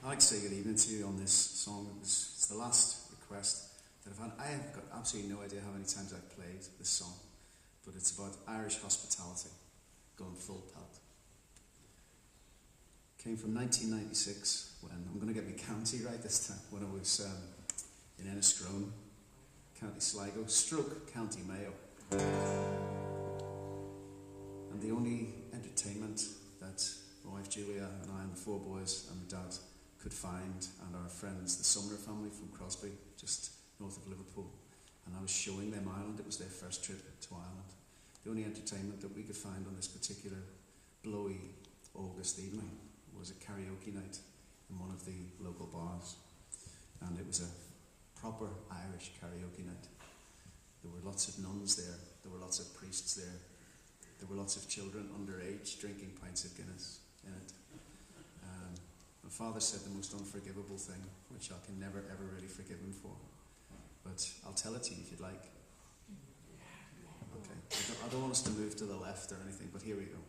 I'd like to say good evening to you on this song. It's the last request that I've had. I have got absolutely no idea how many times I've played this song, but it's about Irish hospitality, going full pelt. Came from 1996, when, I'm going to get my county right this time, when I was in Enniscrone, County Sligo, stroke County Mayo. And the only entertainment that my wife Julia and I and the four boys and my dad could find, and our friends, the Sumner family from Crosby, just north of Liverpool, and I was showing them Ireland. It was their first trip to Ireland. The only entertainment that we could find on this particular blowy August evening was a karaoke night in one of the local bars, and it was a proper Irish karaoke night. There were lots of nuns there, there were lots of priests there, there were lots of children underage drinking pints of Guinness in it. My father said the most unforgivable thing, which I can never ever really forgive him for, but I'll tell it to you if you'd like. Okay, I don't want us to move to the left or anything, but here we go.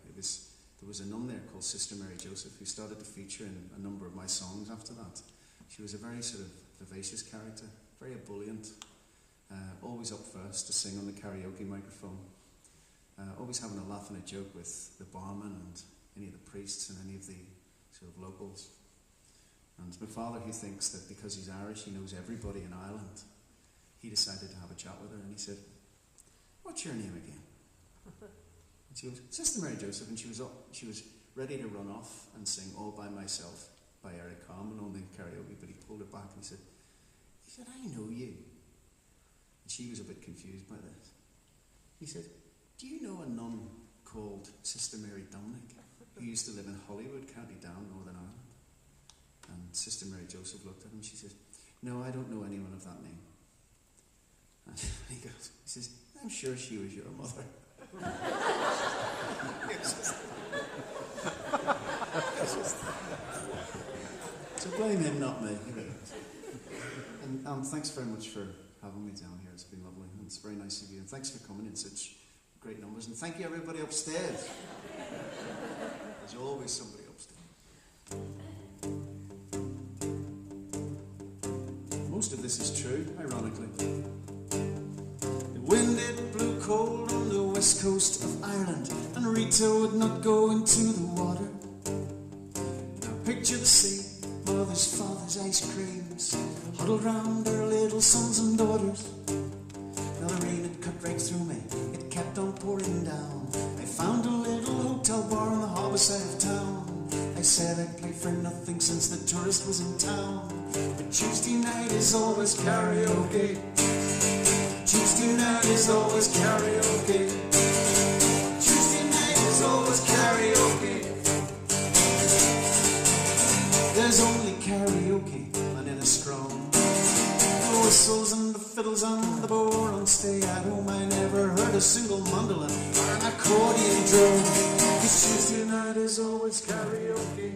There was a nun there called Sister Mary Joseph who started to feature in a number of my songs after that. She was a very sort of vivacious character, very ebullient, always up first to sing on the karaoke microphone, always having a laugh and a joke with the barman and any of the priests and any of the sort of locals. And my father, who thinks that because he's Irish he knows everybody in Ireland, he decided to have a chat with her, and he said, "What's your name again?" And she was, "Sister Mary Joseph," and she was ready to run off and sing All By Myself by Eric Carmen on the karaoke, but he pulled it back and he said, "I know you." And she was a bit confused by this. He said, "Do you know a nun called Sister Mary Dominic, who used to live in Hollywood, County Down, Northern Ireland?" And Sister Mary Joseph looked at him and she said, "No, I don't know anyone of that name." And he says, "I'm sure she was your mother." So blame him, not me. And thanks very much for having me down here. It's been lovely. And it's very nice of you. And thanks for coming in such great numbers. And thank you everybody upstairs. There's always somebody upstairs. Most of this is true, ironically. The wind, it blew cold on the west coast of Ireland, and Rita would not go into the water. Now picture the sea, mothers, fathers, ice creams, huddled round their little sons and daughters. Now the rain had cut right through me, it kept on pouring down. I found a little hotel bar on the harbour side of town. I said I'd play for nothing since the tourist was in town. But Tuesday night is always karaoke. Tuesday night is always karaoke. Tuesday night is always karaoke. There's only karaoke and Enniscrone. The whistles and the fiddles and the bow and stay at home. I never heard a single mandolin or an accordion drum. 'Cause Tuesday night is always karaoke.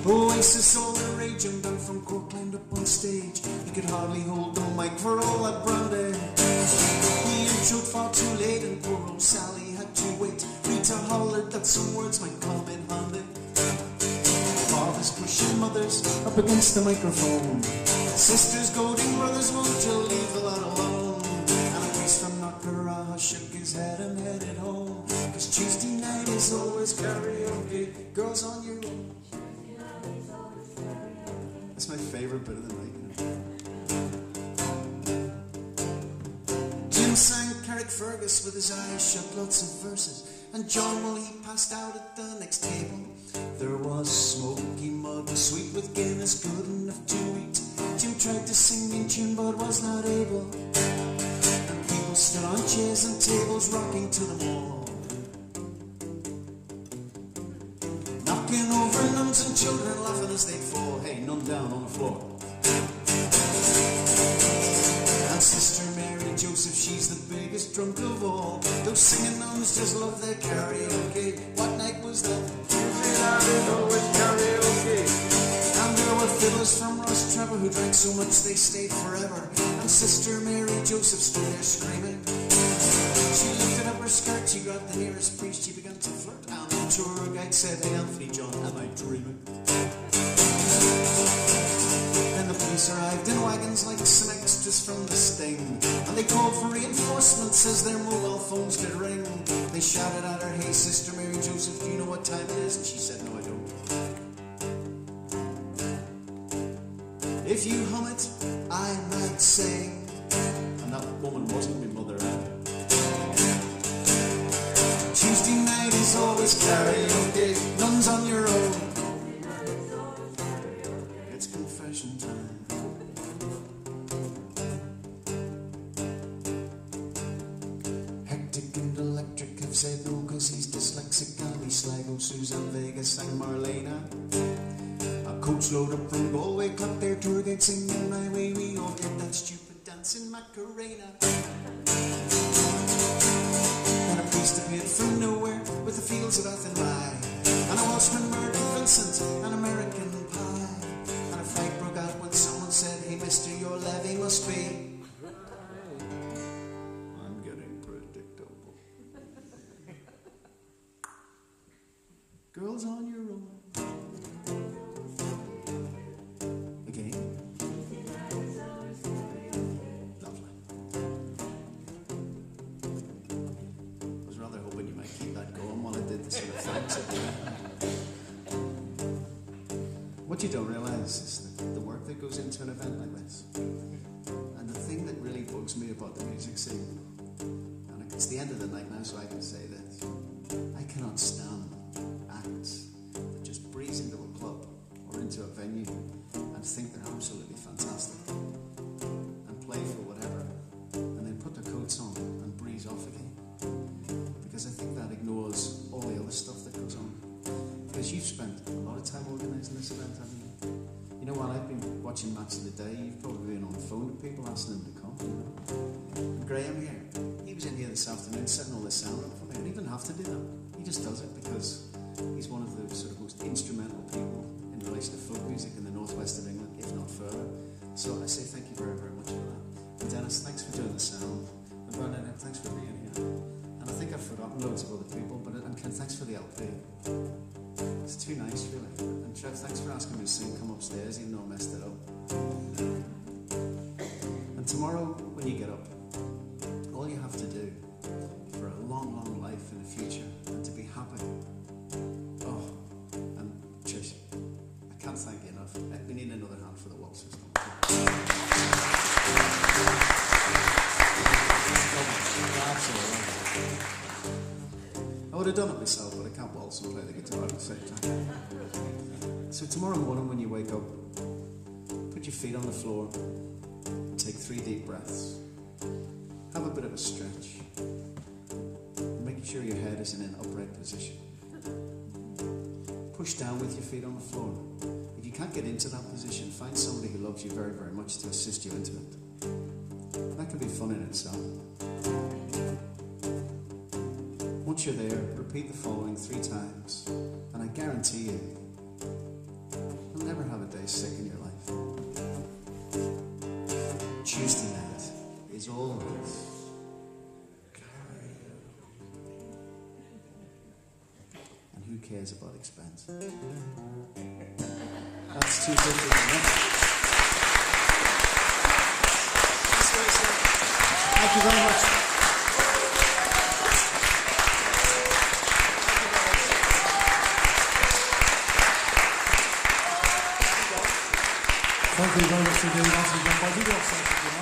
Oasis all the rage, and down from Cork climbed up on stage. He could hardly hold the mic for all that brandy. He introed far too late, and poor old Sally had to wait. Rita hollered that some words might come in handy. Fathers pushing mothers up against the microphone. Sisters goading brothers, won't you leave the lad alone? And a priest from Knockaraha shook his head and headed home. 'Cause Tuesday night is always karaoke. Girls on your own. That's my favourite bit of the night, you know. Jim sang Carrickfergus with his eyes shut, lots of verses. And John, well, he passed out at the next table. There was smoky mud, sweet with Guinness, good enough to eat. Jim tried to sing me in tune, but was not able. And people stood on chairs and tables, rocking to them all. Knocking over nuns and children, laughing as they fall. Hey, nun down on the floor. And Sister Mary Joseph, she's the biggest drunk of all. Those singing nuns just love their karaoke. What night was that? Tuesday night is always karaoke. And there were fiddlers from Ross Trevor who drank so much they stayed forever. And Sister Mary Joseph stood there screaming. She lifted up her skirt, she grabbed the nearest priest, she began to flirt, and the tour guide said, "Hey Anthony John, am I dreaming?" Then the police arrived in wagons like some extras from the Sting, and they called for reinforcements as their mobile phones did ring. They shouted at her, "Hey Sister Mary Joseph, do you know what time it is?" And she said, "No, I don't." "If you hum it, I might sing." And that woman wasn't my mother either. Tuesday night is always karaoke, nuns on your own. It's confession time. Hectic and Electric have said no cause he's dyslexic. Ali Sligo, Susan Vega sang Marlena. A coach load up from Galway clapped their tour guide singing My Way. We all did that stupid dancing Macarena. And a priest appeared from nowhere with the fields of Athenry, and a Welshman murdered Vincent, an American pie. And a fight broke out when someone said, "Hey mister, your levy must be..." I'm getting predictable. Girls on your own. Again. Lovely. I was rather hoping you might keep that going while I did the sort of thanks at the end. What you don't realise is the work that goes into an event like this. And the thing that really bugs me about the music scene, and it's the end of the night now so I can say this, I cannot stand acts that just breeze into a club or into a venue and think they're absolutely fantastic and play for whatever, and then put their coats on and breeze off again. Because I think that ignores all the other stuff that goes on. Because you've spent a lot of time organising this event, haven't you? You know, while I've been watching Match of the Day, you've probably been on the phone to people asking them to come, you know? And Graham here, he was in here this afternoon setting all this sound up for me, and he didn't have to do that. He just does it because he's one of the sort of most instrumental people in relation to folk music in the northwest of England, if not further. So I say thank you very, very much for that. And Dennis, thanks for doing the sound. And Bernadette, thanks for being here. And I think I've forgotten loads of other people, but and Ken, thanks for the LP. It's too nice, really. And Trev, thanks for asking me to sing Come Upstairs, even though I messed it up. And tomorrow, when you get up, all you have to do for a long, long life in the future and to be happy. Oh, and Trish, I can't thank you enough. We need another hand for the waltzers. I would have done it myself, but I can't waltz and play the guitar at the same time. So tomorrow morning when you wake up, put your feet on the floor, take 3 deep breaths, have a bit of a stretch, making sure your head is in an upright position. Push down with your feet on the floor. If you can't get into that position, find somebody who loves you very, very much to assist you into it. That can be fun in itself. Once you're there, repeat the following 3 times, and I guarantee you, you'll never have a day sick in your life. Tuesday night is always karaoke. And who cares about expense? That's $2.50. Thank you very much. Thank you very much for doing that.